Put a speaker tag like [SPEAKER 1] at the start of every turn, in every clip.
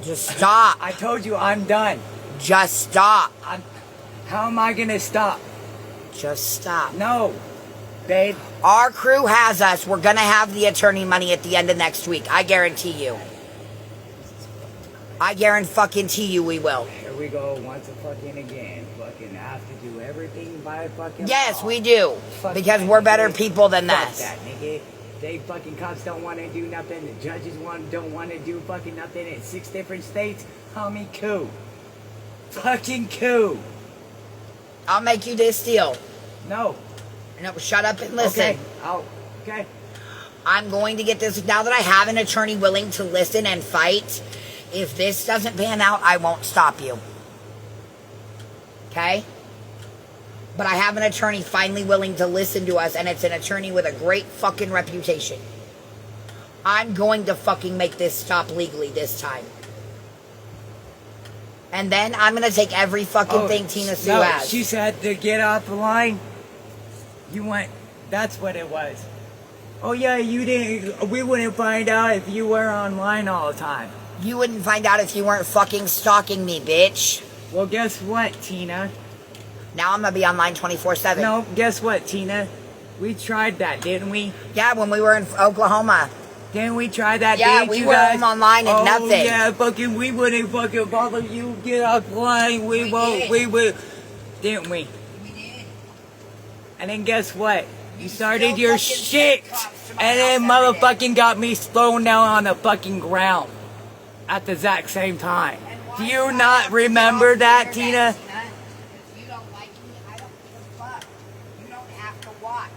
[SPEAKER 1] Just stop.
[SPEAKER 2] I told you I'm done.
[SPEAKER 1] Just stop.
[SPEAKER 2] How am I gonna stop?
[SPEAKER 1] Just stop.
[SPEAKER 2] No, babe.
[SPEAKER 1] Our crew has us. We're gonna have the attorney money at the end of next week. I guarantee you. I guarantee you we will.
[SPEAKER 2] Here we go once again. Fucking have to do everything by fucking
[SPEAKER 1] Yes,
[SPEAKER 2] law.
[SPEAKER 1] we do.
[SPEAKER 2] Fuck
[SPEAKER 1] because
[SPEAKER 2] that,
[SPEAKER 1] we're better
[SPEAKER 2] nigga.
[SPEAKER 1] people than
[SPEAKER 2] Fuck
[SPEAKER 1] this.
[SPEAKER 2] that, nigga. They fucking cops don't want to do nothing. The judges don't want to do fucking nothing in 6 different states. Homie, cool. Fucking cool.
[SPEAKER 1] I'll make you this deal.
[SPEAKER 2] No.
[SPEAKER 1] No, shut up and listen.
[SPEAKER 2] Okay. Okay.
[SPEAKER 1] I'm going to get this now that I have an attorney willing to listen and fight. If this doesn't pan out, I won't stop you. Okay? But I have an attorney finally willing to listen to us, and it's an attorney with a great fucking reputation. I'm going to fucking make this stop legally this time. And then I'm going to take every fucking thing Tina Sue has.
[SPEAKER 2] She said to get off the line. You went, that's what it was. Oh yeah, we wouldn't find out if you were online all the time.
[SPEAKER 1] You wouldn't find out if you weren't fucking stalking me, bitch.
[SPEAKER 2] Well, guess what, Tina?
[SPEAKER 1] Now I'm going to be online 24/7.
[SPEAKER 2] No, guess what, Tina? We tried that, didn't we?
[SPEAKER 1] Yeah, when we were in Oklahoma.
[SPEAKER 2] Didn't we try that?
[SPEAKER 1] Yeah,
[SPEAKER 2] didn't
[SPEAKER 1] we
[SPEAKER 2] you
[SPEAKER 1] were
[SPEAKER 2] guys?
[SPEAKER 1] online and nothing.
[SPEAKER 2] Oh yeah, fucking, we wouldn't fucking bother you. Get off the line. We won't.
[SPEAKER 1] did.
[SPEAKER 2] We would. Didn't we?
[SPEAKER 1] We did.
[SPEAKER 2] And then guess what? You started
[SPEAKER 1] still
[SPEAKER 2] your
[SPEAKER 1] fucking
[SPEAKER 2] shit,
[SPEAKER 1] send cops to my
[SPEAKER 2] and then
[SPEAKER 1] house every day.
[SPEAKER 2] motherfucking got me thrown down on the fucking ground at the exact same time. Do you not remember that, Tina?
[SPEAKER 1] If you don't like me, I don't give a fuck. You don't have to watch.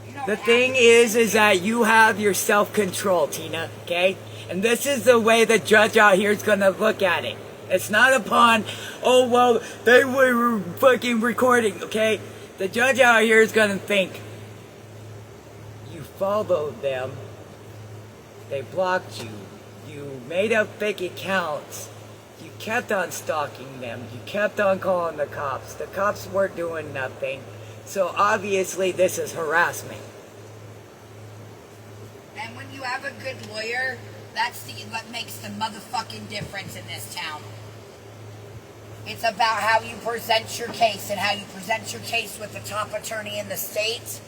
[SPEAKER 1] You don't
[SPEAKER 2] The
[SPEAKER 1] have
[SPEAKER 2] thing
[SPEAKER 1] to
[SPEAKER 2] is that you have your self-control, Tina, okay? And this is the way the judge out here is gonna look at it. It's not upon, oh, well, they were fucking recording, okay? The judge out here is gonna think, you followed them, they blocked you, you made up fake accounts, you kept on stalking them, you kept on calling the cops weren't doing nothing, so obviously this is harassment.
[SPEAKER 1] And when you have a good lawyer, that's what makes the motherfucking difference in this town. It's about how you present your case and how you present your case with the top attorney in the state.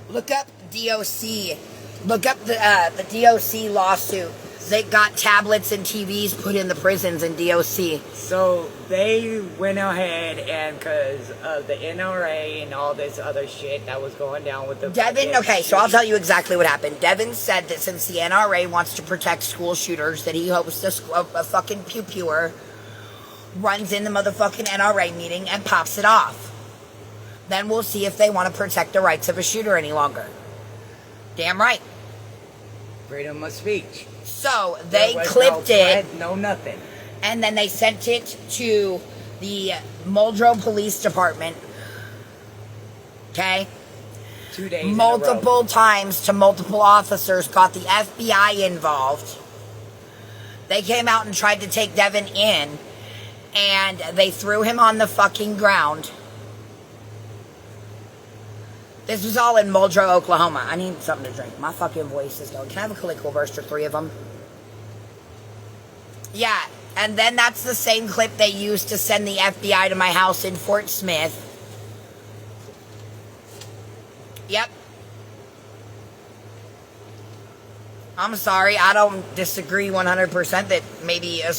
[SPEAKER 1] Look up DOC. Look up the DOC lawsuit. They got tablets and TVs put in the prisons in DOC.
[SPEAKER 2] So they went ahead and because of the NRA and all this other shit that was going down with the...
[SPEAKER 1] Devin, okay, so I'll tell you exactly what happened. Devin said that since the NRA wants to protect school shooters, that he hopes a fucking pew-pewer runs in the motherfucking NRA meeting and pops it off. Then we'll see if they want to protect the rights of a shooter any longer. Damn right.
[SPEAKER 2] Freedom of speech.
[SPEAKER 1] So they
[SPEAKER 2] There was
[SPEAKER 1] clipped
[SPEAKER 2] no
[SPEAKER 1] it,
[SPEAKER 2] threat, no nothing.
[SPEAKER 1] and then they sent it to the Muldrow Police Department. Okay?
[SPEAKER 2] 2 days
[SPEAKER 1] Multiple times to multiple officers, got the FBI involved. They came out and tried to take Devin in, and they threw him on the fucking ground. This was all in Muldrow, Oklahoma. I need something to drink. My fucking voice is going. Can I have a Cool Burster, 3 of them? Yeah, and then that's the same clip they used to send the FBI to my house in Fort Smith. Yep. I'm sorry, I don't disagree 100% that maybe a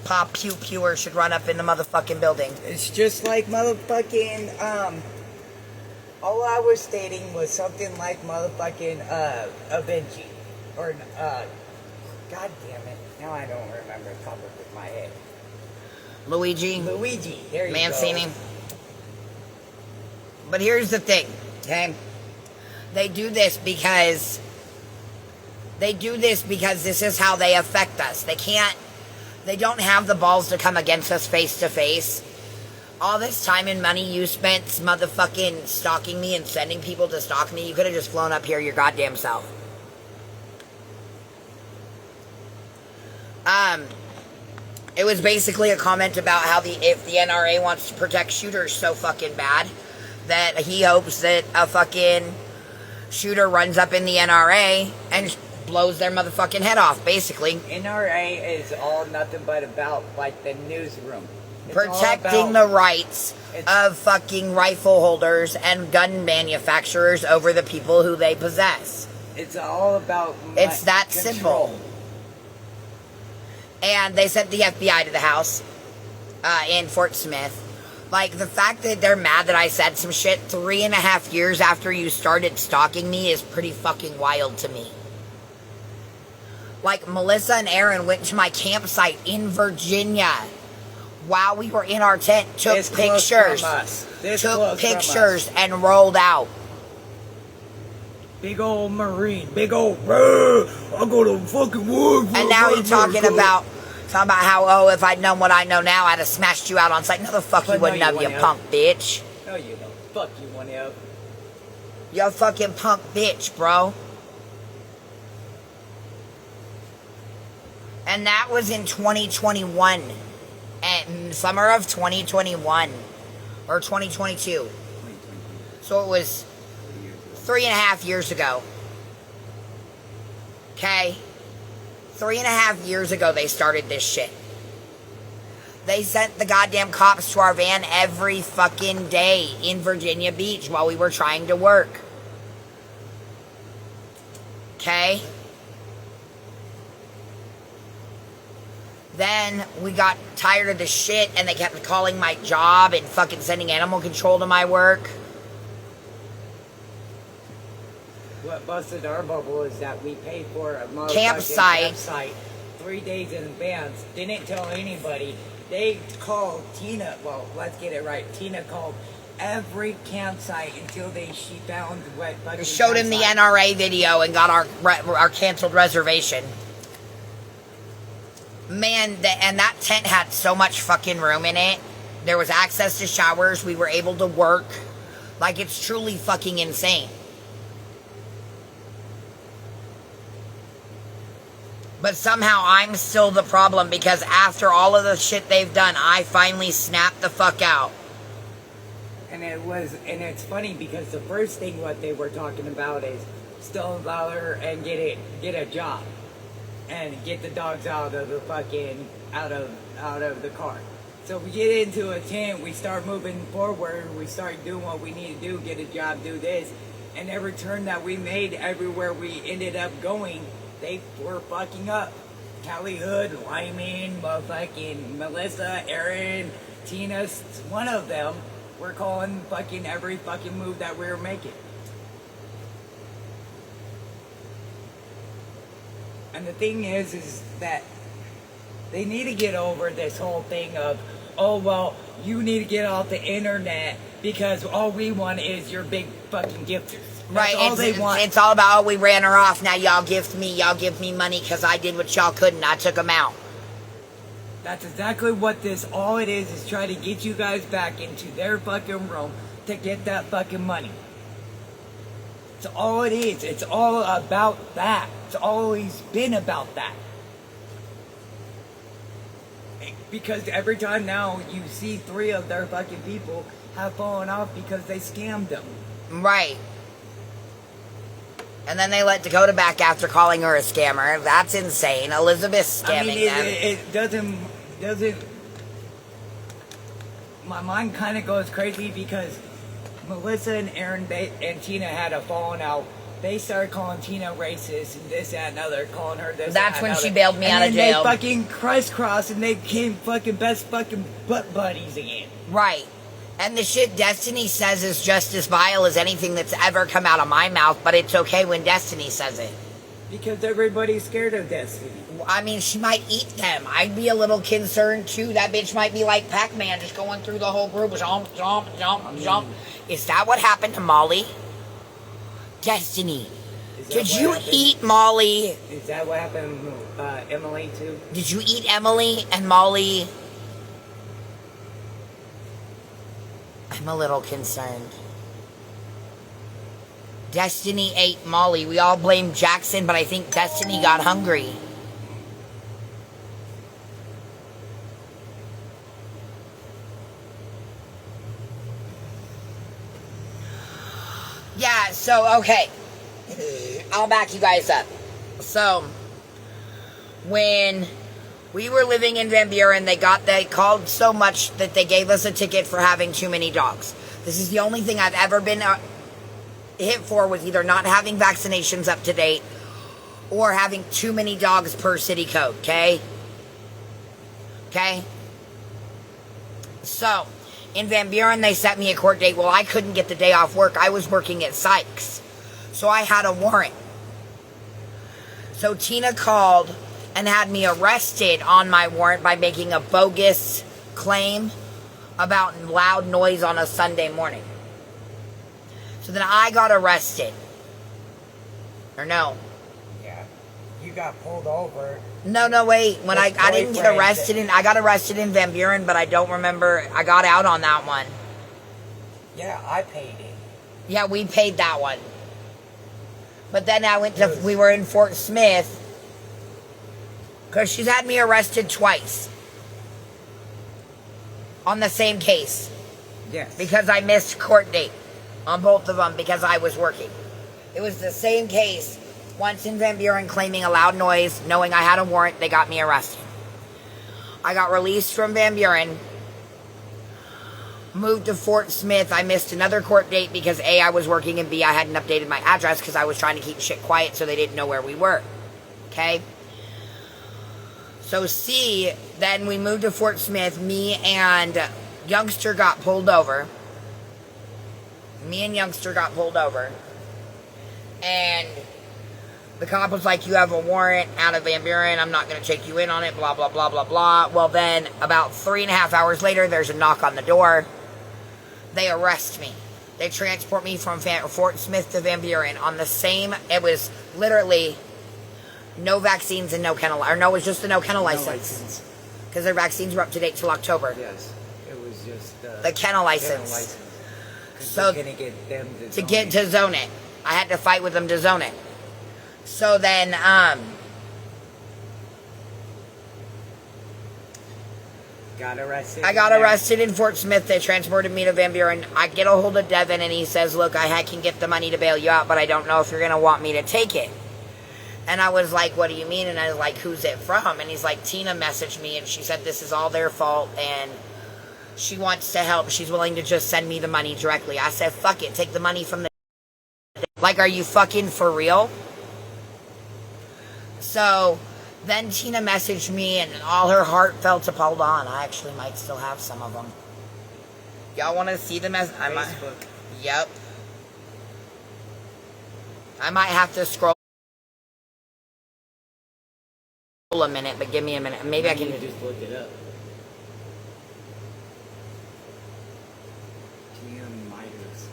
[SPEAKER 1] pop pew-pewer should run up in the motherfucking building.
[SPEAKER 2] It's just like motherfucking, all I was stating was something like motherfucking, Avenging. Or, God damn it. Now I don't remember the top of my head.
[SPEAKER 1] Luigi.
[SPEAKER 2] There you
[SPEAKER 1] Mancini.
[SPEAKER 2] go.
[SPEAKER 1] But here's the thing, okay? They do this because this is how they affect us. They don't have the balls to come against us face to face. All this time and money you spent motherfucking stalking me and sending people to stalk me, you could have just flown up here your goddamn self. It was basically a comment about how if the NRA wants to protect shooters so fucking bad, that he hopes that a fucking shooter runs up in the NRA and blows their motherfucking head off, basically.
[SPEAKER 2] NRA is all nothing but about, like, the newsroom. It's
[SPEAKER 1] Protecting the rights of fucking rifle holders and gun manufacturers over the people who they possess.
[SPEAKER 2] It's all about
[SPEAKER 1] It's that
[SPEAKER 2] control.
[SPEAKER 1] simple. And they sent the FBI to the house in Fort Smith. Like, the fact that they're mad that I said some shit 3.5 years after you started stalking me is pretty fucking wild to me. Like, Melissa and Aaron went to my campsite in Virginia while we were in our tent, took
[SPEAKER 2] This close
[SPEAKER 1] pictures,
[SPEAKER 2] from us. This
[SPEAKER 1] took
[SPEAKER 2] close from
[SPEAKER 1] pictures,
[SPEAKER 2] us.
[SPEAKER 1] and rolled out.
[SPEAKER 2] Big old Marine, big old, I go to fucking war.
[SPEAKER 1] And now he's talking about how, oh, if I'd known what I know now, I'd have smashed you out on sight. No, the fuck you
[SPEAKER 2] But no,
[SPEAKER 1] wouldn't
[SPEAKER 2] you
[SPEAKER 1] have, you
[SPEAKER 2] wouldn't
[SPEAKER 1] punk bitch.
[SPEAKER 2] No, you don't. Fuck you, one of.
[SPEAKER 1] You fucking punk bitch, bro. And that was in 2021. And summer of 2021. Or 2022. So it was 3.5 years ago. Okay? 3.5 years ago they started this shit. They sent the goddamn cops to our van every fucking day in Virginia Beach while we were trying to work. Okay? Then we got tired of the shit and they kept calling my job and fucking sending animal control to my work.
[SPEAKER 2] What busted our bubble is that we paid for a motherfucking
[SPEAKER 1] Campsite.
[SPEAKER 2] 3 days in advance. Didn't tell anybody. They called Tina. Well, let's get it right. Tina called every campsite until she found what fucking
[SPEAKER 1] Showed him the
[SPEAKER 2] campsite.
[SPEAKER 1] NRA video and got our canceled reservation. Man, and that tent had so much fucking room in it. There was access to showers. We were able to work. Like, it's truly fucking insane. But somehow I'm still the problem because after all of the shit they've done, I finally snapped the fuck out.
[SPEAKER 2] And it's funny because the first thing what they were talking about is still allow her and get a job. And get the dogs out of the fucking out of the car. So we get into a tent, we start moving forward, we start doing what we need to do, get a job, do this, and every turn that we made, everywhere we ended up going, they were fucking up. Callie Hood, Lyman, fucking Melissa, Aaron, Tina, one of them were calling fucking every fucking move that we were making. And the thing is that they need to get over this whole thing of, oh, well, you need to get off the internet because all we want is your big fucking gifters. That's
[SPEAKER 1] Right,
[SPEAKER 2] all they want.
[SPEAKER 1] It's all about, oh, we ran her off, now y'all give me money because I did what y'all couldn't, I took them out.
[SPEAKER 2] That's exactly what all it is try to get you guys back into their fucking room to get that fucking money. It's all it is. It's all about that. It's always been about that. Because every time now you see 3 of their fucking people have fallen off because they scammed them.
[SPEAKER 1] Right. And then they let Dakota back after calling her a scammer. That's insane. Elizabeth's scamming them.
[SPEAKER 2] It doesn't. My mind kind of goes crazy because Melissa and Aaron and Tina had a falling out. They started calling Tina racist and this, that, and other, calling her this.
[SPEAKER 1] That's
[SPEAKER 2] that,
[SPEAKER 1] when
[SPEAKER 2] and
[SPEAKER 1] she
[SPEAKER 2] other.
[SPEAKER 1] bailed me out of jail.
[SPEAKER 2] And then they fucking crisscrossed and they became fucking best fucking butt buddies again.
[SPEAKER 1] Right. And the shit Destiny says is just as vile as anything that's ever come out of my mouth, but it's okay when Destiny says it.
[SPEAKER 2] Because everybody's scared of Destiny.
[SPEAKER 1] I mean, she might eat them. I'd be a little concerned, too. That bitch might be like Pac-Man, just going through the whole group. Jump, jump, jump, jump. Is that what happened to Molly? Destiny. Did you eat Molly?
[SPEAKER 2] Is that what happened to Emily, too?
[SPEAKER 1] Did you eat Emily and Molly? I'm a little concerned. Destiny ate Molly. We all blame Jackson, but I think Destiny got hungry. Yeah, so, okay. I'll back you guys up. So, when we were living in Van Buren, they called so much that they gave us a ticket for having too many dogs. This is the only thing I've ever been hit for, was either not having vaccinations up to date or having too many dogs per city code, okay? Okay? So, in Van Buren, they set me a court date. Well, I couldn't get the day off work. I was working at Sykes. So I had a warrant. So Tina called and had me arrested on my warrant by making a bogus claim about loud noise on a Sunday morning. So then I got arrested. Or no.
[SPEAKER 2] Yeah. You got pulled over.
[SPEAKER 1] No, wait. When I didn't get arrested, I got arrested in Van Buren, but I don't remember. I got out on that one.
[SPEAKER 2] Yeah, I paid it.
[SPEAKER 1] Yeah, we paid that one. But then we were in Fort Smith, because she's had me arrested twice on the same case.
[SPEAKER 2] Yes.
[SPEAKER 1] Because I missed court date on both of them because I was working. It was the same case. Once in Van Buren claiming a loud noise, knowing I had a warrant, they got me arrested. I got released from Van Buren, moved to Fort Smith. I missed another court date because A, I was working, and B, I hadn't updated my address because I was trying to keep shit quiet so they didn't know where we were. Okay? So C, then we moved to Fort Smith. Me and Youngster got pulled over. And the cop was like, you have a warrant out of Van Buren. I'm not going to take you in on it, blah, blah, blah, blah, blah. Well, then about 3.5 hours later, there's a knock on the door. They arrest me. They transport me from Fort Smith to Van Buren on the same, it was literally no vaccines and no kennel, or no, it was just the no kennel license. Because their vaccines were up to date till October.
[SPEAKER 2] Yes, it was just
[SPEAKER 1] the kennel license. So
[SPEAKER 2] to get them
[SPEAKER 1] to zone it. I had to fight with them to zone it. So then,
[SPEAKER 2] got arrested.
[SPEAKER 1] I got arrested in Fort Smith. They transported me to Van Buren. I get a hold of Devin, and he says, look, I can get the money to bail you out, but I don't know if you're going to want me to take it. And I was like, what do you mean? And I was like, who's it from? And he's like, Tina messaged me, and she said this is all their fault, and she wants to help. She's willing to just send me the money directly. I said, fuck it. Take the money from the... Like, are you fucking for real? So... Then Tina messaged me, and all her heartfelt to hold on. I actually might still have some of them. Y'all want to see them as
[SPEAKER 2] Facebook?
[SPEAKER 1] Yep. I might have to scroll a minute, but give me a minute. Maybe I can
[SPEAKER 2] just look it up. Tina Midas.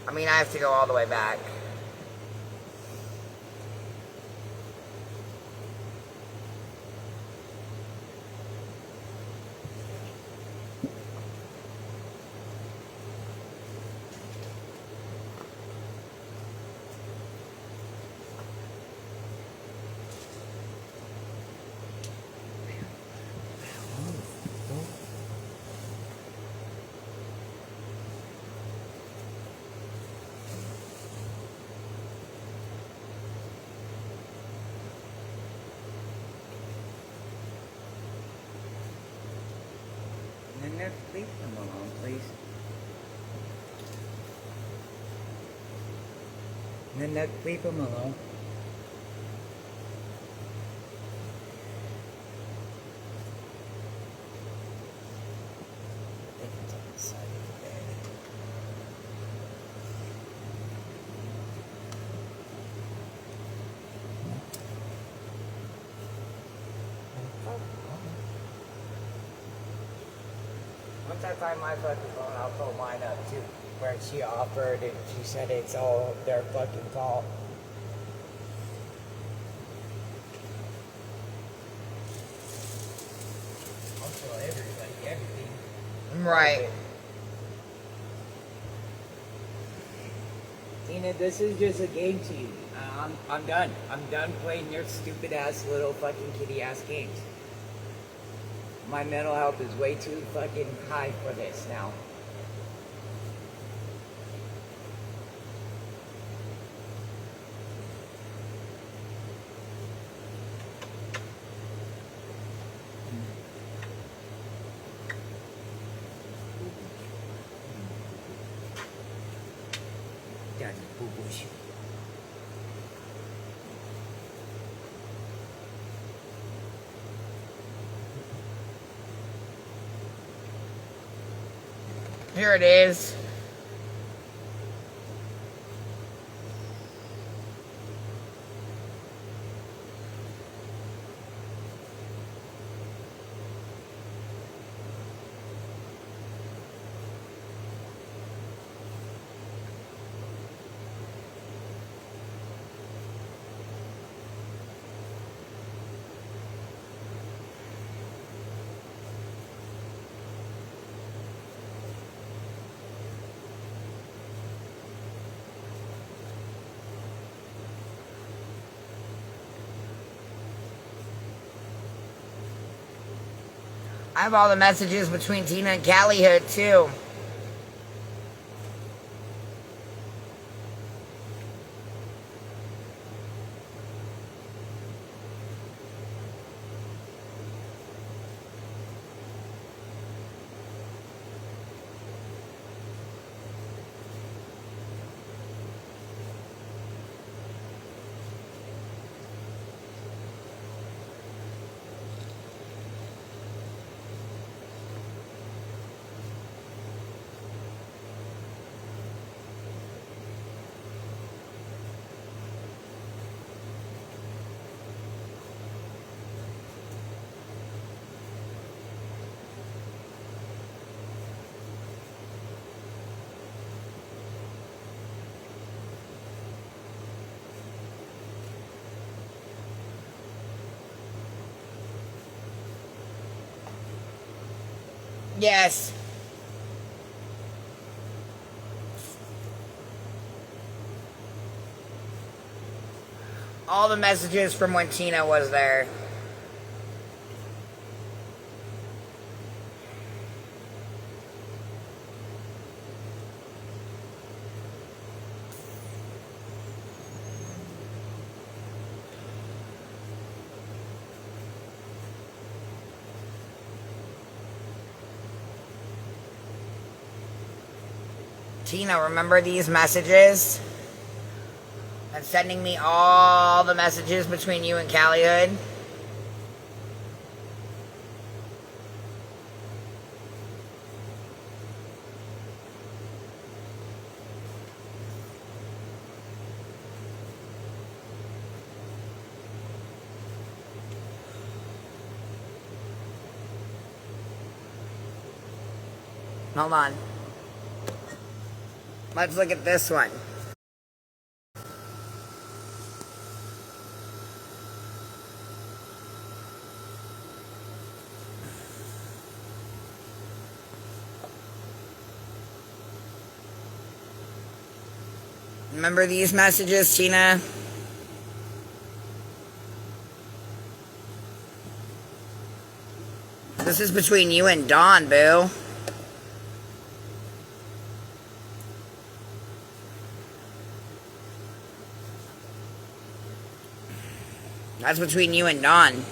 [SPEAKER 1] I mean, I have to go all the way back.
[SPEAKER 2] Nanette, leave them alone, please. Nanette, leave them alone. I think it's on the side of the bed. Once I find my fucking phone, I'll pull mine up too. Where she offered and she said it's all their fucking fault. I'll tell everybody everything.
[SPEAKER 1] Right.
[SPEAKER 2] Tina, this is just a game to you. I'm done. I'm done playing your stupid ass little fucking kitty ass games. My mental health is way too fucking high for this now. Daddy boo boo shit.
[SPEAKER 1] Here it is. I have all the messages between Tina and Callie Hood too. Yes. All the messages from when Tina was there. Tina, remember these messages? And sending me all the messages between you and Callie Hood? Hold on. Let's look at this one. Remember these messages, Tina? This is between you and Dawn, boo. That's between you and Dawn.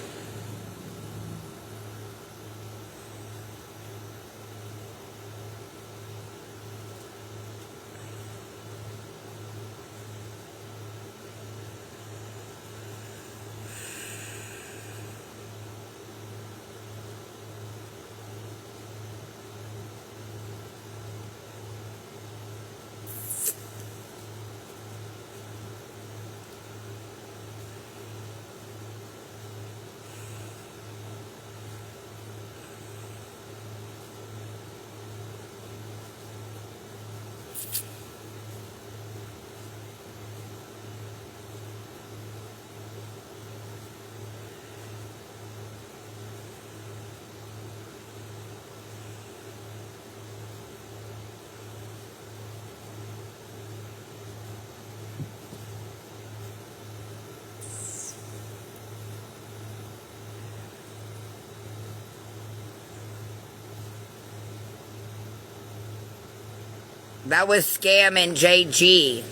[SPEAKER 1] That was Scam and JG.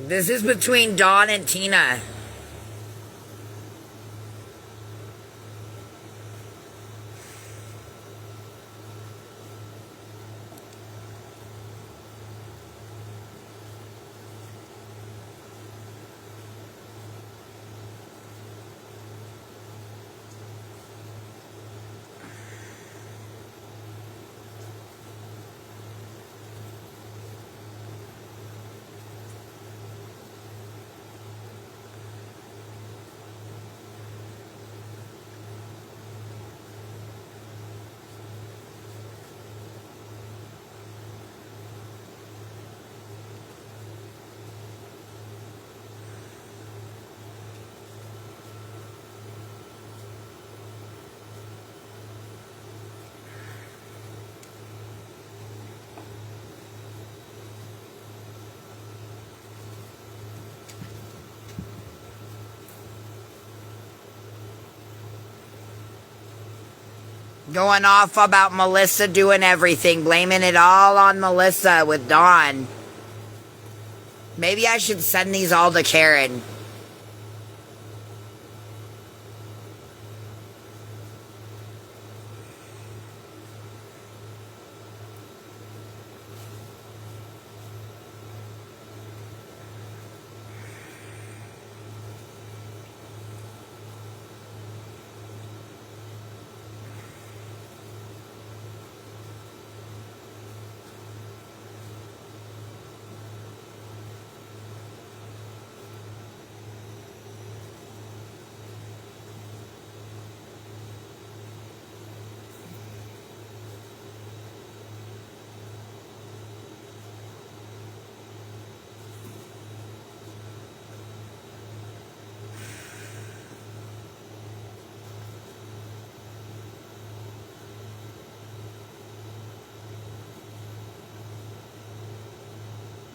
[SPEAKER 1] This is between Dawn and Tina. Going off about Melissa doing everything, blaming it all on Melissa with Dawn. Maybe I should send these all to Karen.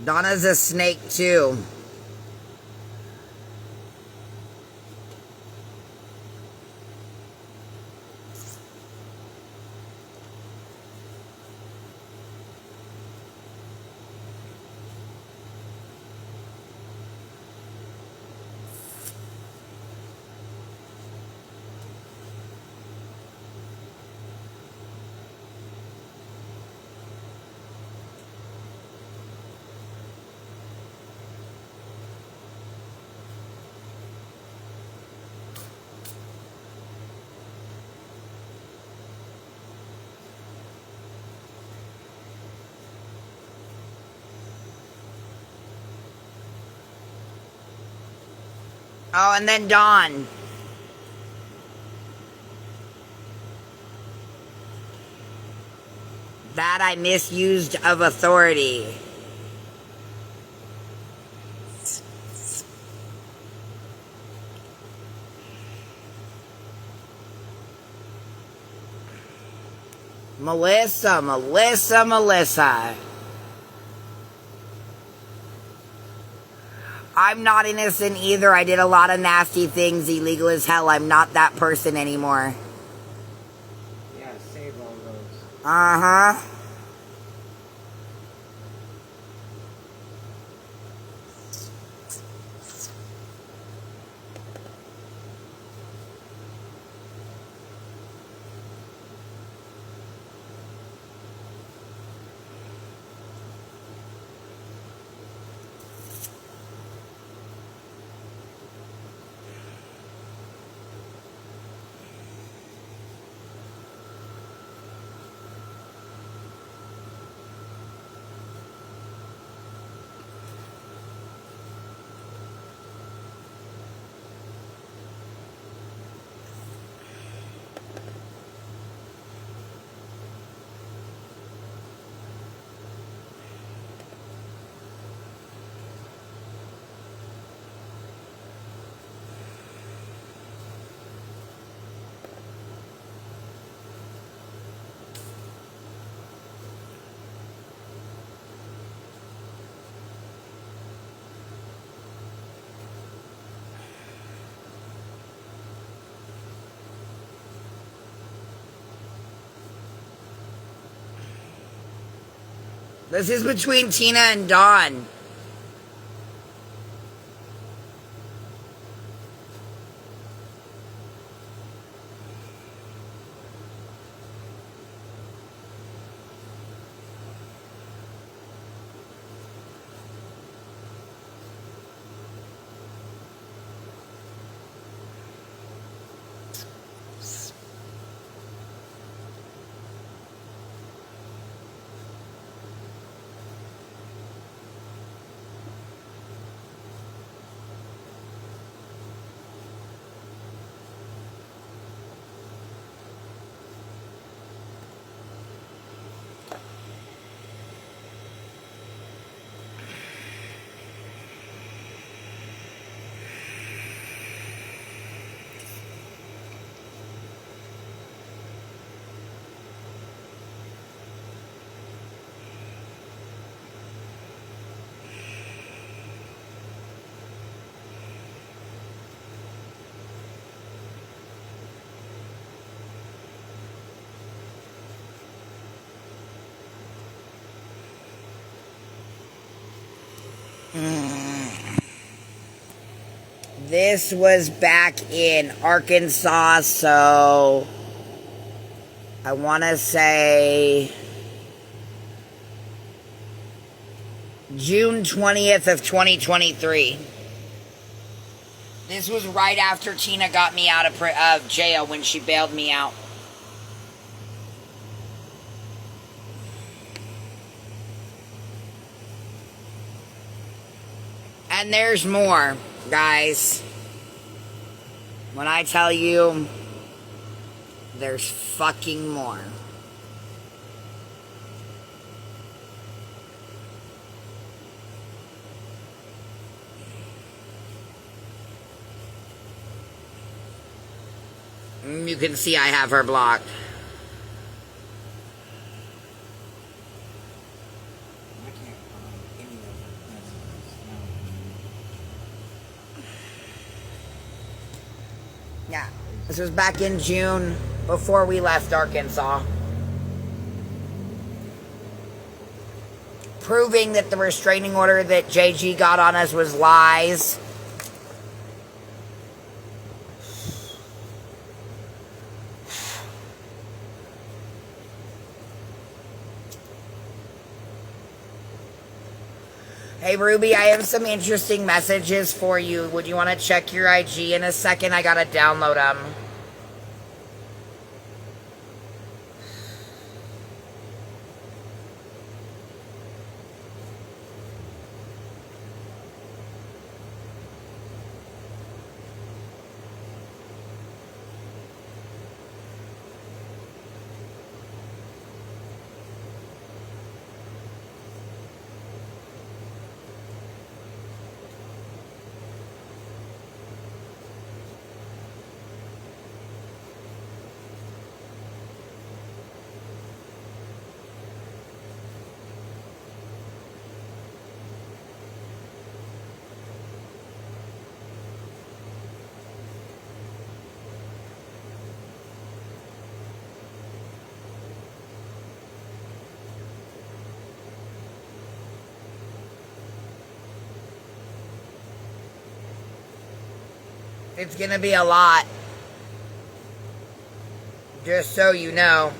[SPEAKER 1] Donna's a snake too. Oh, and then Dawn. That I misused of authority. Melissa, Melissa, Melissa. I'm not innocent either. I did a lot of nasty things, illegal as hell. I'm not that person anymore.
[SPEAKER 3] Yeah, save all those.
[SPEAKER 1] Uh-huh. This is between Tina and Dawn. This was back in Arkansas, so I want to say June 20th of 2023. This was right after Tina got me out of jail when she bailed me out. And there's more, guys. When I tell you, there's fucking more. You can see I have her blocked.
[SPEAKER 3] I can't find any of the messages. No.
[SPEAKER 1] Yeah. This was back in June, before we left Arkansas. Proving that the restraining order that JG got on us was lies. Hey Ruby, I have some interesting messages for you. Would you want to check your IG in a second? I gotta download them. It's gonna be a lot. Just so you know.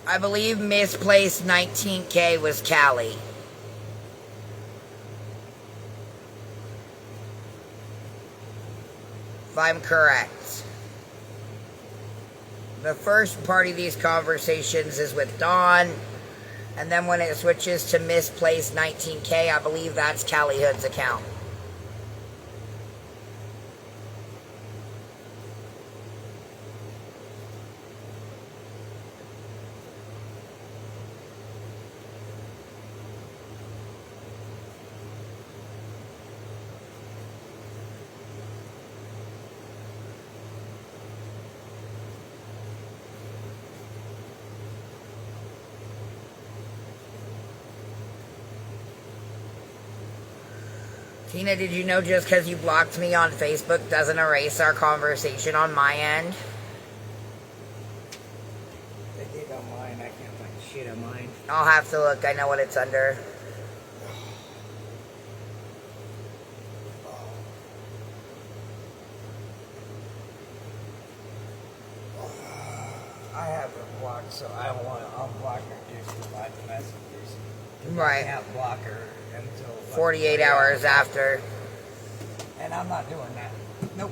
[SPEAKER 1] I believe misplaced 19K was Callie. If I'm correct. The first part of these conversations is with Dawn, and then when it switches to misplaced 19K, I believe that's Callie Hood's account. Tina, did you know just because you blocked me on Facebook doesn't erase our conversation on my end?
[SPEAKER 3] They did on mine. I can't find shit on mine.
[SPEAKER 1] I'll have to look. I know what it's under.
[SPEAKER 3] I have her blocked, so I don't want to unblock her just to delete the messages.
[SPEAKER 1] Right.
[SPEAKER 3] I can't block her until
[SPEAKER 1] 48 hours after.
[SPEAKER 3] And I'm not doing that. Nope.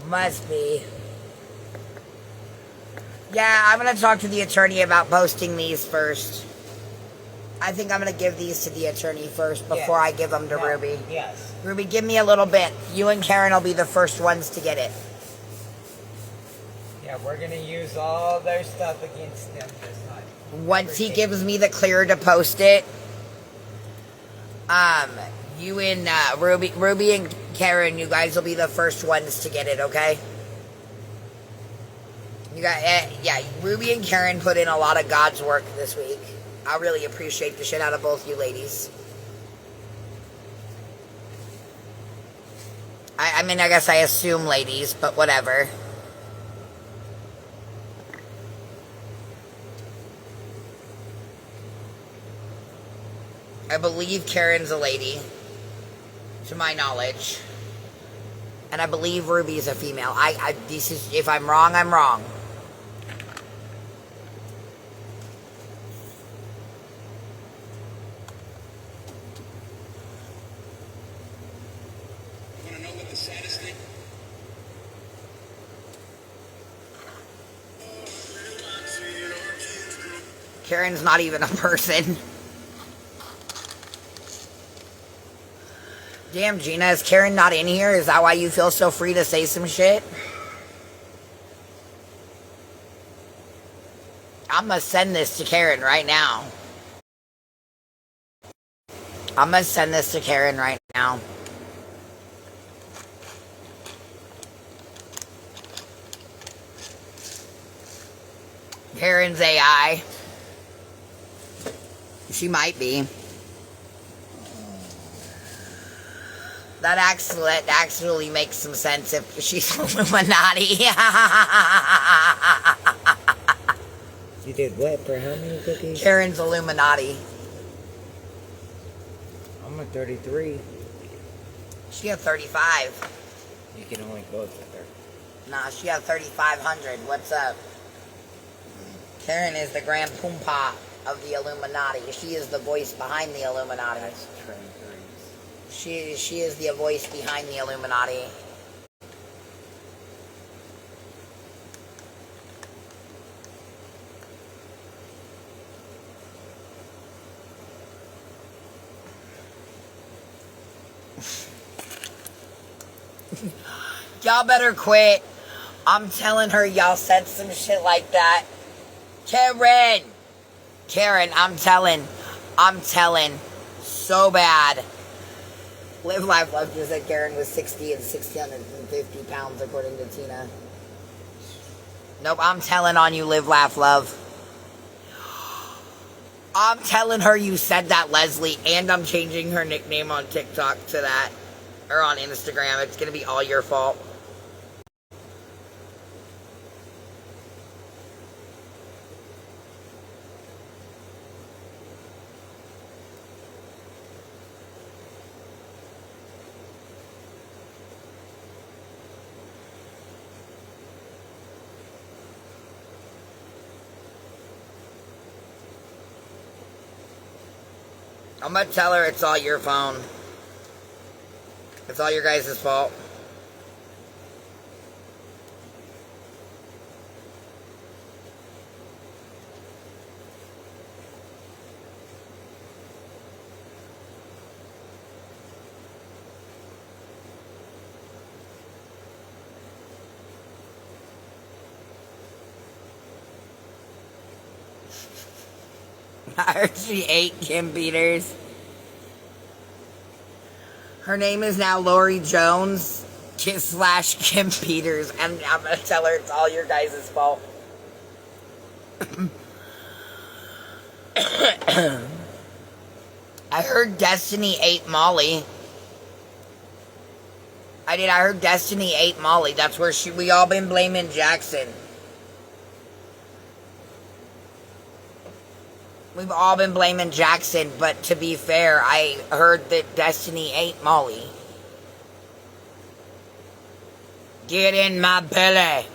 [SPEAKER 1] Must be. Yeah, I'm going to talk to the attorney about posting these first. I think I'm going to give these to the attorney first before I give them to Ruby.
[SPEAKER 3] Yes.
[SPEAKER 1] Ruby, give me a little bit. You and Karen will be the first ones to get it.
[SPEAKER 3] Yeah, we're going to use all their stuff against them this time.
[SPEAKER 1] Once he gives me the clear to post it, you and Ruby and Karen, you guys will be the first ones to get it, okay? You got, yeah, Ruby and Karen put in a lot of God's work this week. I really appreciate the shit out of both you ladies. I mean, I guess I assume ladies, but whatever. I believe Karen's a lady, to my knowledge. And I believe Ruby's a female. This is, if I'm wrong, I'm wrong.
[SPEAKER 4] Want to know what the saddest thing?
[SPEAKER 1] Karen's not even a person. Damn, Gina, is Karen not in here? Is that why you feel so free to say some shit? I'm gonna send this to Karen right now. I'm gonna send this to Karen right now. Karen's AI. She might be. That actually makes some sense if she's Illuminati.
[SPEAKER 3] You did what for how many cookies?
[SPEAKER 1] Karen's Illuminati.
[SPEAKER 3] I'm at 33.
[SPEAKER 1] She had 35.
[SPEAKER 3] You can only go with her.
[SPEAKER 1] Nah, she had 3,500. What's up? Karen is the grand poompa of the Illuminati. She is the voice behind the Illuminati.
[SPEAKER 3] That's 23.
[SPEAKER 1] She is the voice behind the Illuminati. Y'all better quit. I'm telling her y'all said some shit like that. Karen, I'm telling so bad. Live Laugh Love just said Karen was 60 and 650 pounds, according to Tina. Nope, I'm telling on you, Live Laugh Love. I'm telling her you said that, Leslie, and I'm changing her nickname on TikTok to that. Or on Instagram. It's going to be all your fault. I'm going to tell her it's all your phone. It's all your guys' fault. I heard she ate Kim Peters. Her name is now Lori Jones / Kim Peters, and I'm gonna tell her it's all your guys' fault. I heard Destiny ate Molly. I heard Destiny ate Molly. That's where we all been blaming Jackson. We've all been blaming Jackson, but to be fair, I heard that Destiny ate Molly. Get in my belly.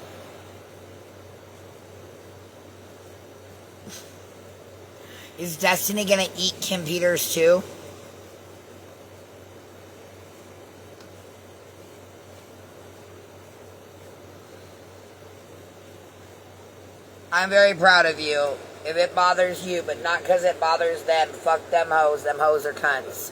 [SPEAKER 1] Is Destiny gonna eat Kim Peters too? I'm very proud of you. If it bothers you, but not because it bothers them. Fuck them hoes. Them hoes are cunts.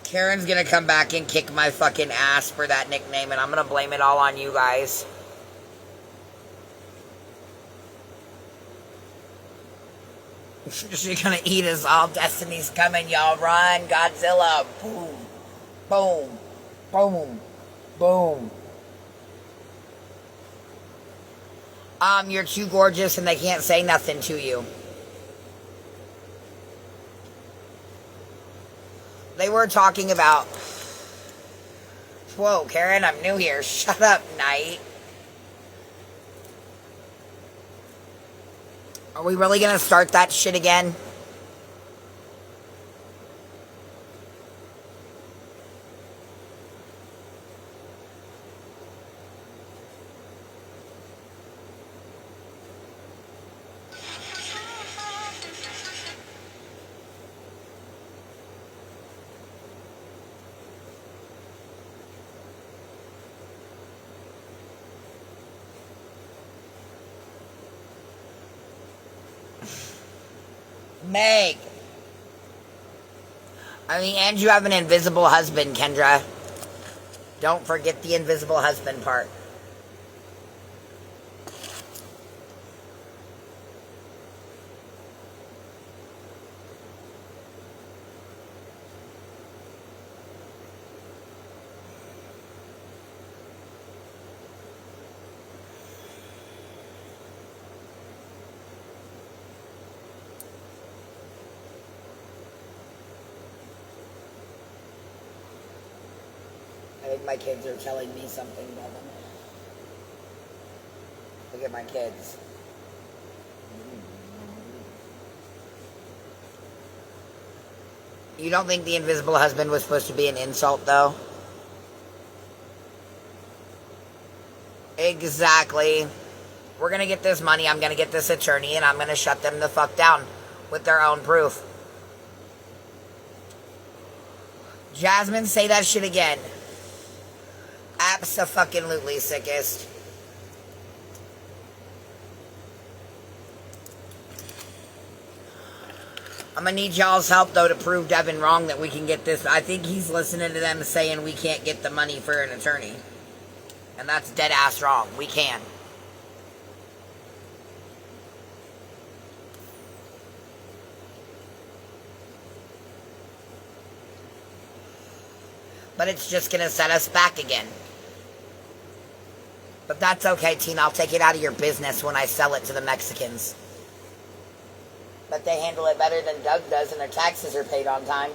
[SPEAKER 1] Karen's gonna come back and kick my fucking ass for that nickname, and I'm gonna blame it all on you guys. She's gonna eat us all. Destiny's coming, y'all. Run, Godzilla. Boom. Boom. Boom. Boom. You're too gorgeous and they can't say nothing to you. They were talking about... Whoa, Karen, I'm new here. Shut up, Knight. Are we really gonna start that shit again? Meg. And you have an invisible husband, Kendra. Don't forget the invisible husband part. I think my kids are telling me something, Devin. Look at my kids. You don't think the invisible husband was supposed to be an insult, though? Exactly. We're gonna get this money, I'm gonna get this attorney, and I'm gonna shut them the fuck down with their own proof. Jasmine, say that shit again. Abso-fucking-lutely, sickest. I'm gonna need y'all's help, though, to prove Devin wrong that we can get this. I think he's listening to them saying we can't get the money for an attorney. And that's dead-ass wrong. We can. But it's just going to set us back again. But that's okay, Tina. I'll take it out of your business when I sell it to the Mexicans. But they handle it better than Doug does, and their taxes are paid on time.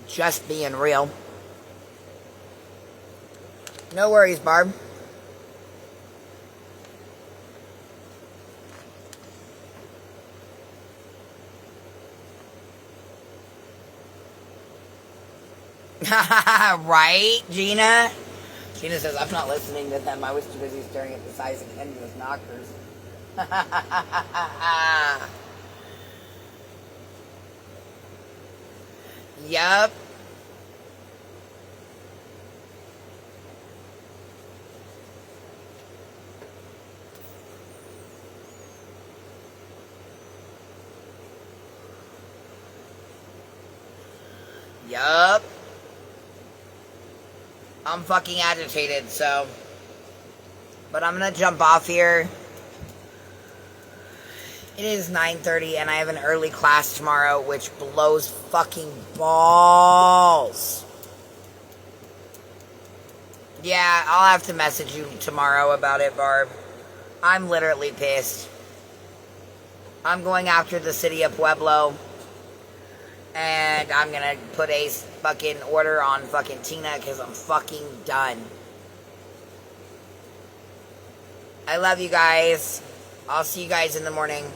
[SPEAKER 1] Just being real. No worries, Barb. Right, Gina? Gina says, I'm not listening to them. I was too busy staring at the size of Kendra's knockers. Yup. Yup. I'm fucking agitated, so. But I'm gonna jump off here. It is 9:30 and I have an early class tomorrow, which blows fucking balls. Yeah, I'll have to message you tomorrow about it, Barb. I'm literally pissed. I'm going after the city of Pueblo. And I'm gonna put a fucking order on fucking Tina because I'm fucking done. I love you guys. I'll see you guys in the morning.